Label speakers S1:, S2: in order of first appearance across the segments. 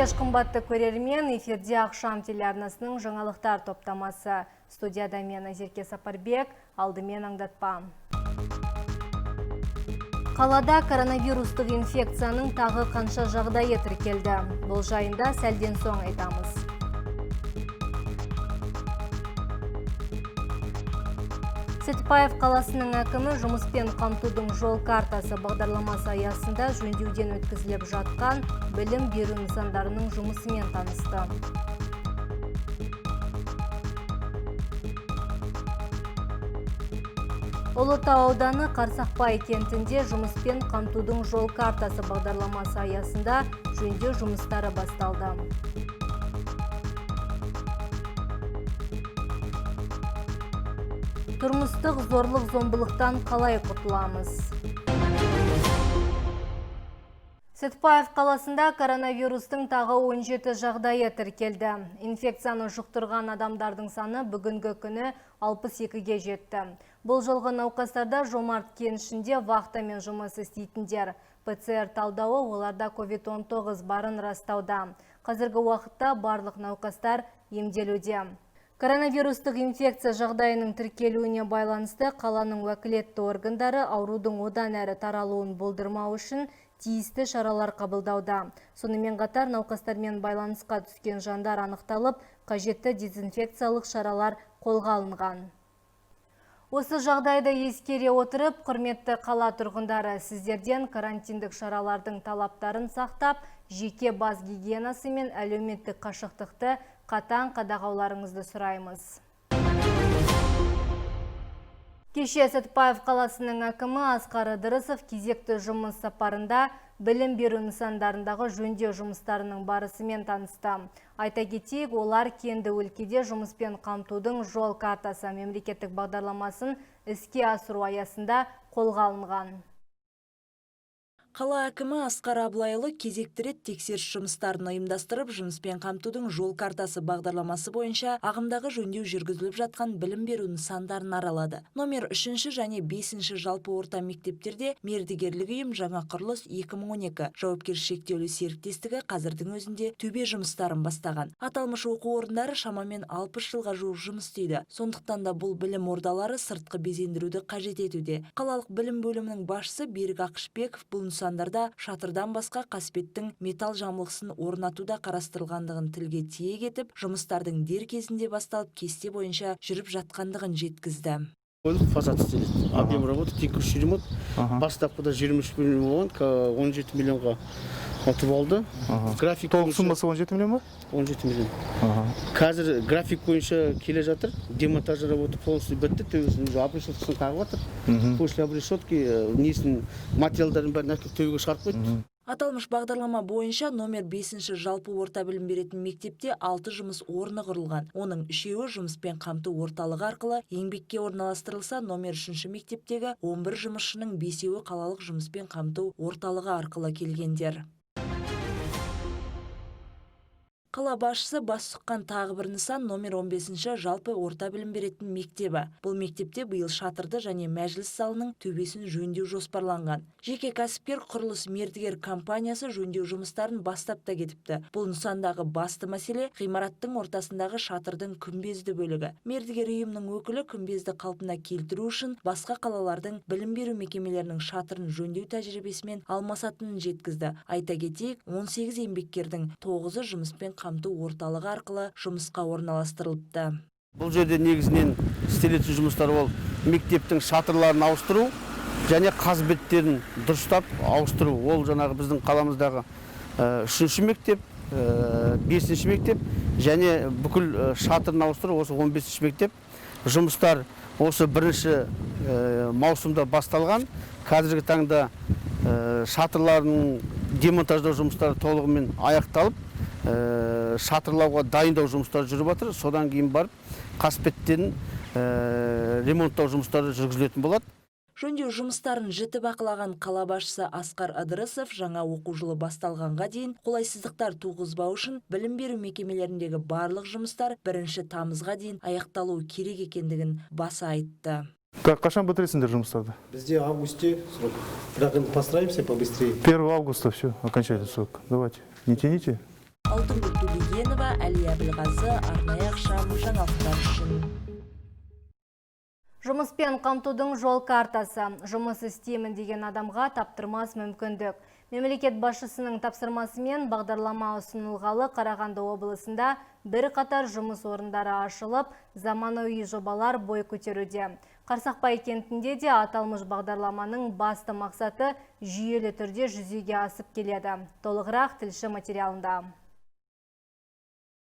S1: Кодаш қымбатты көрермен, эфирде Ақшам телеарнасының жаңалықтар топтамасы. Студияда мен Азерке Сапарбек, алдымен аңдатпам. Қалада коронавирустық инфекцияның тағы қанша жағдайы тіркелді. Бұл жайында сәлден соң айтамыз. Сәтпаев қаласының әкімі жұмыспен қамтудың жол картасы бағдарламасы аясында жөндеуден өткізіліп жатқан білім беру нысандарының жұмысымен танысты. Ұлытау ауданы Қарсақбай кентінде жұмыспен қамтудың жол картасы бағдарламасы аясында жөндеу жұмыстары басталды. Тұрмыстық зорлық-зомбылықтан қалай құтыламыз? Сәтпаев қаласында коронавирустың тағы 17 жағдайы тіркелді. Инфекцияны жұқтырған адамдардың саны бүгінгі күні 62-ге жетті. Бұл жолғы науқастарда Жомарт кенішінде вахтамен жұмыс істейтіндер. ПЦР талдауы оларда COVID-19 барын растауда. Қазіргі уақытта барлық науқастар емделуде. Коронавирустық инфекция жағдайының тіркелуіне байланысты қаланың уәкілетті органдары аурудың одан әрі таралуын болдырмау үшін тиісті шаралар қабылдауда. Сонымен қатар науқастармен байланысқа түскен жандар анықталып, қажетті дезинфекциялық шаралар қолға алынған. Осы жағдайды ескере отырып, құрметті қала тұрғындары, сіздерден карантиндік шаралардың талаптарын сақтап, жеке бас гигиенасы мен әлеуметтік қашықтықты қатаң қадағауларыңызды сұраймыз. Кеше Сәтпаев қаласының әкімі Асқар Ыдырысов кезекті жұмыс сапарында білім беру нысандарындағы жөндеу жұмыстарының барысымен танысты. Айта кетейік, олар кенді өлкеде жұмыспен қамтудың жол картасы мемлекеттік бағдарламасын іске асыру аясында қолға алынған.
S2: Қала әкімі Асқар Абылайұлы кезекті рет тексеріс жұмыстарын ұйымдастырып, жұмыспен қамтудың жол картасы бағдарламасы бойынша ағымдағы жөндеу жүргізіліп жатқан білім беру нысандарын аралады. Номер 3 және 5 жалпы орта мектептерде мердігерлік ұйым жаңа құрылыс 2012 жауапкершілігі шектеулі серіктестігі қазірдің өзінде төбе жұмыстарын бастаған. Аталмыш оқу орындары шамамен 60 жылға жуық жұмыс істейді. Сондықтан да бұл білім ордалары сыртқы безендіруді қажет етуде. Қалалық білім бөлімінің басшысы Берік Ақышбеков бұл нысандарда шатырдан басқа қасбеттің металл жамылғысын орнатуда қарастырылғандығын тілге тиек етіп, жұмыстардың дер кезінде басталып, кесте бойынша жүріп жатқандығын жеткізді.
S3: Фасад істеледі. Объем работы текущий ремонт. Бастапқыда 23 миллион болған, 17 миллионға ұтып алды.
S4: Толық суммасы 17 миллион ба?
S3: 17 миллион. Қазір график бойынша келе жатыр. Демонтаж работы полностью бітті. Төбесін обрешеткасын қағып жатыр. После обрешетки несін материалдарын бәрін әкеліп төбеге шығарып қойды.
S2: Аталмыш бағдарлама бойынша номер 5 жалпы орта білім беретін мектепте 6 жұмыс орны құрылған. Оның 3-еуі жұмыспен қамту орталығы арқылы еңбекке орналастырылса, номер 3 мектептегі 11 жұмысшының 5-еуі қалалық жұмыспен қамту орталығы арқылы келгендер. Қала басшысы бас сұққан тағы бір нысан номер 15 жалпы орта білім беретін мектебі. Бұл мектепте биыл шатырды және мәжіліс залының төбесін жөндеу жоспарланған. Жеке кәсіпкер құрылыс мердігер компаниясы жөндеу жұмыстарын бастап та кетіпті. Бұл нысандағы басты мәселе ғимараттың ортасындағы шатырдың күмбезді бөлігі. Мердігер ұйымның өкілі күмбезді қалпына келтіру үшін басқа қалалардың білім беру мекемелерінің шатырын жөндеу тәжірибесімен алмасатынын жеткізді. Айта кетейік, 18 еңбеккердің 9-ы жұмыспен қамту орталығы арқылы жұмысқа орналастырылыпты.
S3: Бұл жерде негізінен істелетін жұмыстар ол мектептің шатырларын ауыстыру және қазбеттерін дұрыстап ауыстыру. Ол жаңағы біздің қаламыздағы 3-ші мектеп, 5-ші мектеп және бүкіл шатырын ауыстыру осы 15-ші мектеп. Жұмыстар осы 1-ші маусымда басталған. Қазіргі таңда шатырлардың демонтаждау жұмыстары толығымен аяқталып, шатырлауға дайындау жұмыстары жүріп жатыр. Содан кейін барып қасбеттерін ремонттау жұмыстары жүргізілетін болады.
S2: Жөндеу жұмыстарын жіті бақылаған қала басшысы Асқар Ыдырысов жаңа оқу жылы басталғанға дейін қолайсыздықтар туғызбау үшін білім беру мекемелеріндегі барлық жұмыстар 1 тамызға дейін аяқталуы керек екендігін баса айтты.
S4: Қашан бітіресіңдер жұмыстарды?
S5: Бізде августе срок. Бірақ постараемся побыстрее.
S4: 1 августа все, окончательный срок. Давайте, не тяните.
S2: Алтынгүл Тубегенова, Әлия Білғазы, арнайы ақшам жаңалықтар үшін.
S1: Жұмыспен қамтудың жол картасы. Жұмыс істеймін деген адамға таптырмас мүмкіндік. Мемлекет басшысының тапсырмасымен бағдарлама ұсынылғалы Қарағанды облысында бір қатар жұмыс орындары ашылып, заманауи жобалар бой көтеруде. Қарсақбай кентінде де аталмыш бағдарламаның басты мақсаты жүйелі түрде жүзеге асып келеді. Толығырақ тілші материалында.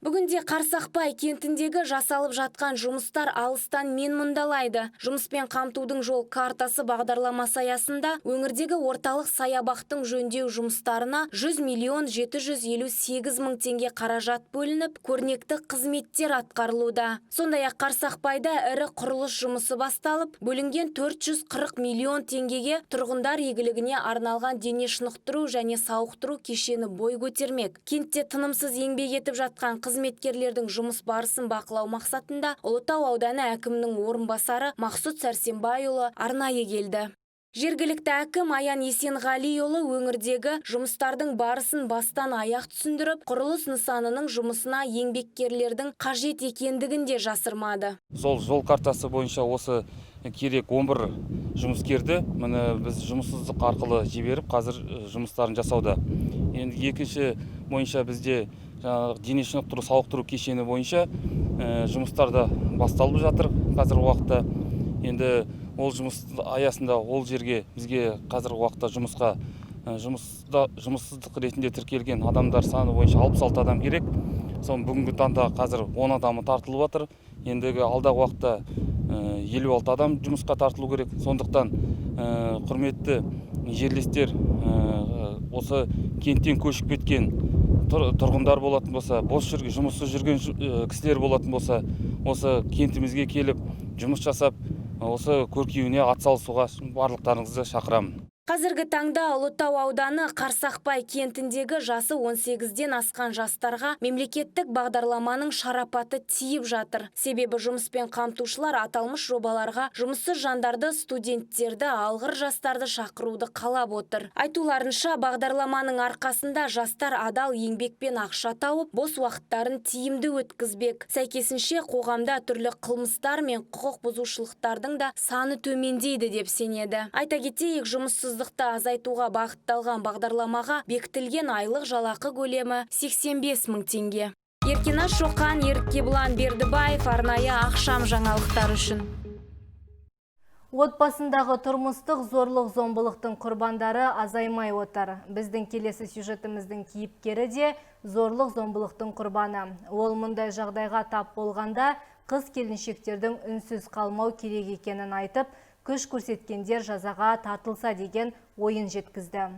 S5: Бүгінде Қарсақбай кентіндегі жасалып жатқан жұмыстар алыстан мен мұндалайды. Жұмыспен қамтудың жол картасы бағдарламасы аясында өңірдегі орталық саябақтың жөндеу жұмыстарына 100 миллион 758 мың теңге қаражат бөлініп, көрнекті қызметтер атқарылуда. Сондай-ақ Қарсақбайда ірі құрылыс жұмысы басталып, бөлінген 440 миллион теңгеге тұрғындар игілігіне арналған дене шынықтыру және сауықтыру кешені бой көтермек. Кентте тынымсыз еңбек етіп жатқан қызметкерлердің жұмыс барысын бақылау мақсатында Ұлытау ауданы әкімінің орынбасары Мақсұт Сәрсенбайұлы арнайы келді. Жергілікті әкім Аян Есенғалиұлы өңірдегі жұмыстардың барысын бастан аяқ түсіндіріп, құрылыс нысанының жұмысына еңбеккерлердің қажет екендігін де жасырмады.
S6: Сол жол картасы бойынша осы керек 11 жұмыскерді біз жұмыссыздық арқылы жіберіп, қазір жұмыстарын жасауда. Енді екінші бойынша бізде дене шынықтыру сауықтыру кешені бойынша жұмыстарда басталып жатыр қазіргі уақытта. Енді ол жұмыс аясында ол жерге бізге қазіргі уақытта жұмыссыздық ретінде тіркелген адамдар саны бойынша 66 адам керек. Соның бүгінгі таңда қазір 10 адамы тартылып жатыр. Ендігі алдағы уақытта 56 адам жұмысқа тартылу керек. Сондықтан құрметті жерлестер, осы кенттен көшіп кеткен тұрғындар болатын болса, жұмыссыз жүрген кісілер болатын болса, осы кентімізге келіп жұмыс жасап, осы көркеюіне атсалысуға барлықтарыңызды шақырамын.
S5: Қазіргі таңда Ұлытау ауданы Қарсақбай кентіндегі жасы 18-ден асқан жастарға мемлекеттік бағдарламаның шарапаты тиіп жатыр. Себебі жұмыспен қамтушылар аталмыш жобаларға жұмыссыз жандарды, студенттерді, алғыр жастарды шақыруды қалап отыр. Айтуларынша, бағдарламаның арқасында жастар адал еңбекпен ақша тауып, бос уақыттарын тиімді өткізбек. Сәйкесінше қоғамда түрлі қылмыстар мен құқық бұзушылықтардың да саны төмендейді деп сенеді. Айта кетейік, жұмыссыздықты азайтуға бағытталған бағдарламаға бекітілген айлық жалақы көлемі 85 мың теңге. Еркенаш Шоқан, Еркебұлан Бердібаев, арнайы ақшам жаңалықтар үшін.
S1: Отбасындағы тұрмыстық зорлық-зомбылықтың құрбандары азаймай отыр. Біздің келесі сюжетіміздің кейіпкері де зорлық-зомбылықтың құрбаны. Ол мұндай жағдайға тап болғанда қыз-келіншектердің үнсіз қалмау керек екенін айтып, күш көрсеткендер жазаға тартылса деген ойын жеткізді.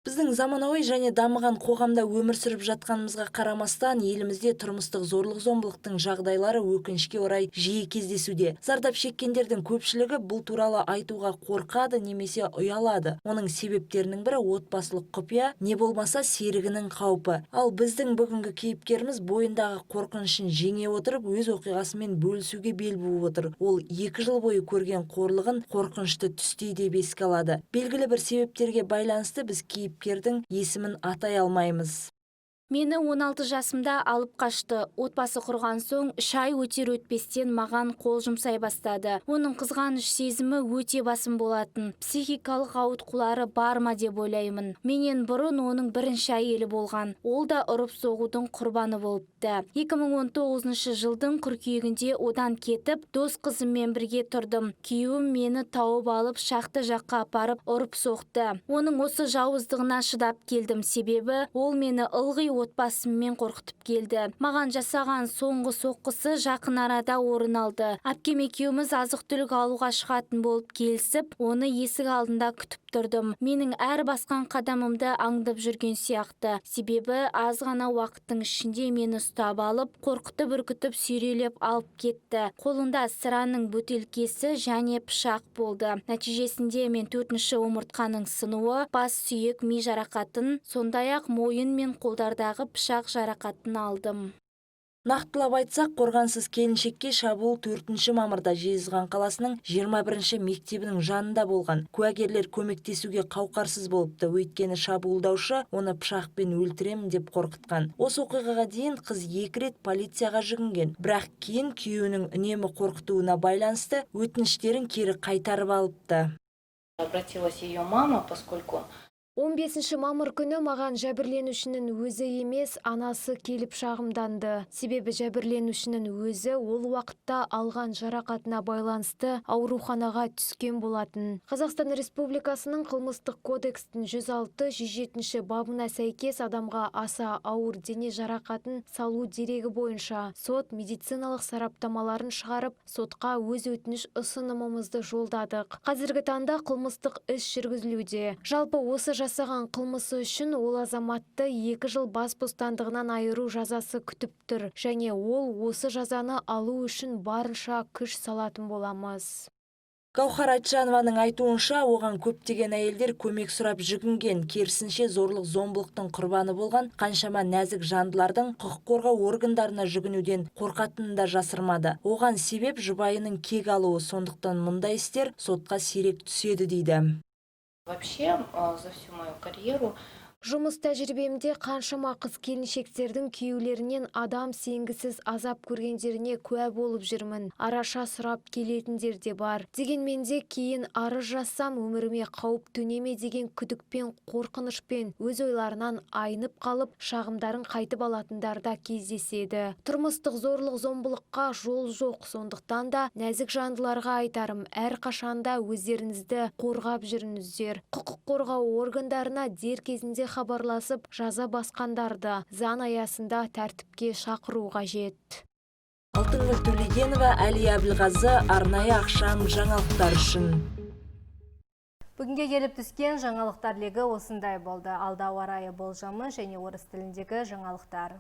S2: Біздің заманауи және дамыған қоғамда өмір сүріп жатқанымызға қарамастан, елімізде тұрмыстық зорлық-зомбылықтың жағдайлары өкінішке орай жиі кездесуде. Зардап шеккендердің көпшілігі бұл туралы айтуға қорқады немесе ұялады. Оның себептерінің бірі отбасылық құпия, не болмаса серігінің қаупі. Ал біздің бүгінгі кейіпкеріміз бойындағы қорқынышын жеңе отырып, өз оқиғасымен бөлісуге бел буып отыр. Ол 2 жыл бойы көрген қорлығын қорқынышты түстей деп еске алады. Белгілі бір себептерге байланысты біз кейіпкердің есімін атай алмаймыз.
S5: Мені 16 жасымда алып қашты. Отбасы құрған соң 3 ай өтер өтпестен маған қол жұмсай бастады. Оның қызғаныш сезімі өте басым болатын. Психикалық ауытқулары бар ма деп ойлаймын. Менен бұрын оның бірінші әйелі болған. Ол да ұрып соғудың құрбаны болыпты. 2019 жылдың қыркүйегінде одан кетіп, дос қызыммен бірге тұрдым. Күйеуім мені тауып алып, шақты жаққа апарып ұрып соқты. Оның осы жауыздығына шыдап келдім, себебі ол мені ылғи отбасыммен қорқытып келді. Маған жасаған соңғы соққысы жақын арада орын алды. Әпкем екеуміз азық-түлік алуға шығатын болып келісіп, оны есік алдында күтіп тұрдым. Менің әр басқан қадамымды аңдып жүрген сияқты. Себебі аз ғана уақыттың ішінде мені ұстап алып, қорқытып үркітіп сүйрелеп алып кетті. Қолында сыраның бөтелкесі және пышақ болды. Нәтижесінде мен 4-ші омыртқаның сынуы, бас сүйек ми жарақатын, сондай-ақ мойын мен қолдарда пышақ жарақатын алдым.
S2: Нақтылап айтсақ, қорғансыз келіншекке шабуыл 4 мамырда Жезқазған қаласының 21 мектебінің жанында болған. Куәгерлер көмектесуге қауқарсыз болыпты, өйткені шабуылдаушы оны пышақпен өлтіремін деп қорқытқан. Осы оқиғаға дейін қыз 2 рет полицияға жүгінген, бірақ кейін күйеуінің үнемі қорқытуына байланысты өтініштерін кері қайтарып алыпты.
S7: Обратилась ее мама, поскольку
S8: 15 мамыр күні маған жәбірленушінің өзі емес, анасы келіп шағымданды. Себебі жәбірленушінің өзі ол уақытта алған жарақатына байланысты ауруханаға түскен болатын. Қазақстан Республикасының қылмыстық кодекстің 106-107 бабына сәйкес адамға аса ауыр дене жарақатын салу дерегі бойынша сот медициналық сараптамаларын шығарып, сотқа өз өтініш ұсынымымызды жолдадық. Қазіргі таңда қылмыстық іс жүргізілуде. Жалпы осы жасаған қылмысы үшін ол азаматты 2 жыл бас бостандығынан айыру жазасы күтіп тұр, және ол осы жазаны алу үшін барынша күш салатын боламыз.
S2: Гаухар Айтжанованың айтуынша, оған көптеген әйелдер көмек сұрап жүгінген, керісінше зорлық-зомбылықтың құрбаны болған қаншама нәзік жандылардың құқық қорғау органдарына жүгінуден қорқатынын да жасырмады. Оған себеп жұбайының кек алуы, сондықтан мұндай істер сотқа сирек түседі дейді.
S7: вообще за всю мою карьеру
S8: Жұмыс тәжірибемде қаншама қыз келіншектердің күйеулерінен адам сенгісіз азап көргендеріне куә болып жүрмін. Араша сұрап келетіндер де бар. Дегенмен де кейін арыз жазсам өміріме қауіп төнеме деген күдікпен, қорқынышпен өз ойларынан айнып қалып, шағымдарын қайтып алатындар да кездеседі. Тұрмыстық зорлық-зомбылыққа жол жоқ, сондықтан да нәзік жандыларға айтарым, әрқашанда өздеріңізді қорғап жүріңіздер. Құқық қорғау органдарына дер кезінде хабарласып, жаза басқандарды заң аясында тәртіпке шақыру қажет.
S2: Алтынгүл Төлегенова, Әли Әбілғазы, арнайы ақшам жаңалықтар үшін.
S1: Бүгінге келіп түскен жаңалықтар легі осындай болды. Алда ауа райы болжамы және орыс тіліндегі жаңалықтар.